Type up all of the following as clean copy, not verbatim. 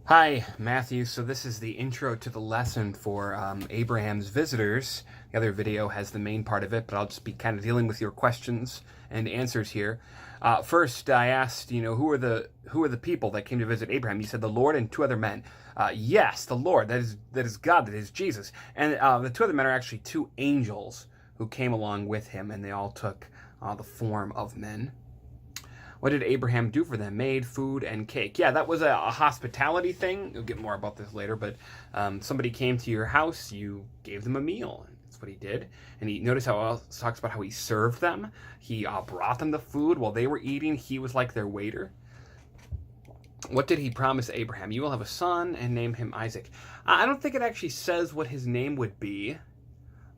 Hi, Matthew. So this is the intro to the lesson for Abraham's visitors. The other video has the main part of it, but I'll just be kind of dealing with your questions and answers here. First, I asked, who are the people that came to visit Abraham? You said the Lord and two other men. Yes, the Lord. That is God. That is Jesus. And the two other men are actually two angels who came along with him, and they all took the form of men. What did Abraham do for them? Made food and cake. Yeah, that was a hospitality thing. You'll get more about this later, but somebody came to your house, you gave them a meal. That's what he did. And he notice how it talks about how he served them. He brought them the food while they were eating. He was like their waiter. What did he promise Abraham? You will have a son and name him Isaac. I don't think it actually says what his name would be,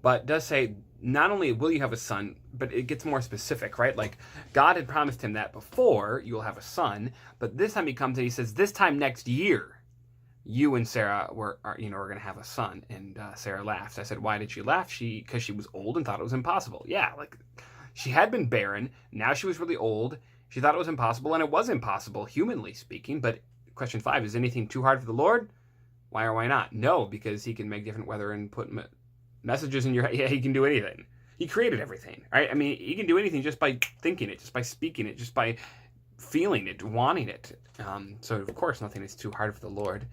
but it does say not only will you have a son, but it gets more specific, right? Like God had promised him that before, you'll have a son, but this time he comes and he says, this time next year, you and Sarah are going to have a son. And Sarah laughed. I said, why did she laugh? Because she was old and thought it was impossible. Yeah, like she had been barren. Now she was really old. She thought it was impossible, and it was impossible, humanly speaking. But question 5, is anything too hard for the Lord? Why or why not? No, because he can make different weather and put messages in your head. Yeah, he can do anything. He created everything, right? I mean, he can do anything just by thinking it, just by speaking it, just by feeling it, wanting it. So, of course, nothing is too hard for the Lord.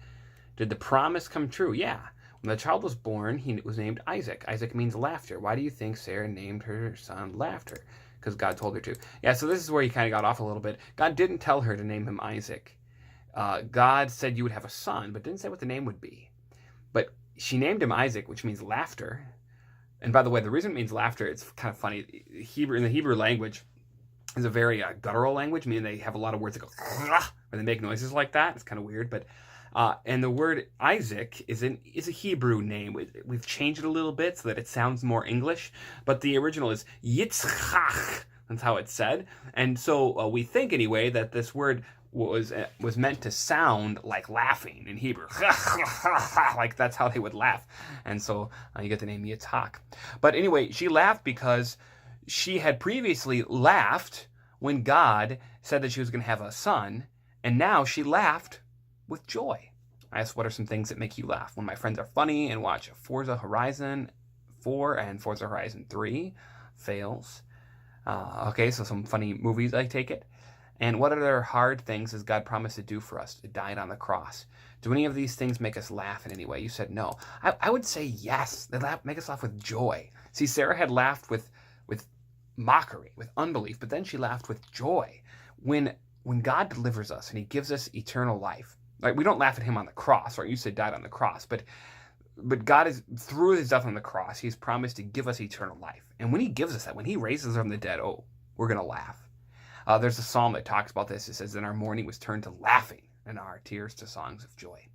Did the promise come true? Yeah. When the child was born, he was named Isaac. Isaac means laughter. Why do you think Sarah named her son Laughter? Because God told her to. Yeah, so this is where he kind of got off a little bit. God didn't tell her to name him Isaac. God said you would have a son, but didn't say what the name would be. But she named him Isaac, which means laughter. And by the way, the reason it means laughter, it's kind of funny. In the Hebrew language, is a very guttural language, meaning they have a lot of words that go, or they make noises like that. It's kind of weird, but and the word Isaac is a Hebrew name. We've changed it a little bit so that it sounds more English, but the original is Yitzchak. That's how it's said. And so we think anyway that this word was meant to sound like laughing in Hebrew. Like that's how they would laugh. And so you get the name Yitzhak. But anyway, she laughed because she had previously laughed when God said that she was going to have a son, and now she laughed with joy. I asked, what are some things that make you laugh? When my friends are funny and watch Forza Horizon 4 and Forza Horizon 3 fails. Okay, so some funny movies, I take it. And what other hard things has God promised to do for us? It died on the cross. Do any of these things make us laugh in any way? You said no. I would say yes. They make us laugh with joy. See, Sarah had laughed with mockery, with unbelief, but then she laughed with joy. When God delivers us and he gives us eternal life, like we don't laugh at him on the cross, right? You said died on the cross, but God is, through his death on the cross, he's promised to give us eternal life. And when he gives us that, when he raises us from the dead, we're going to laugh. There's a psalm that talks about this. It says, then our mourning was turned to laughing and our tears to songs of joy.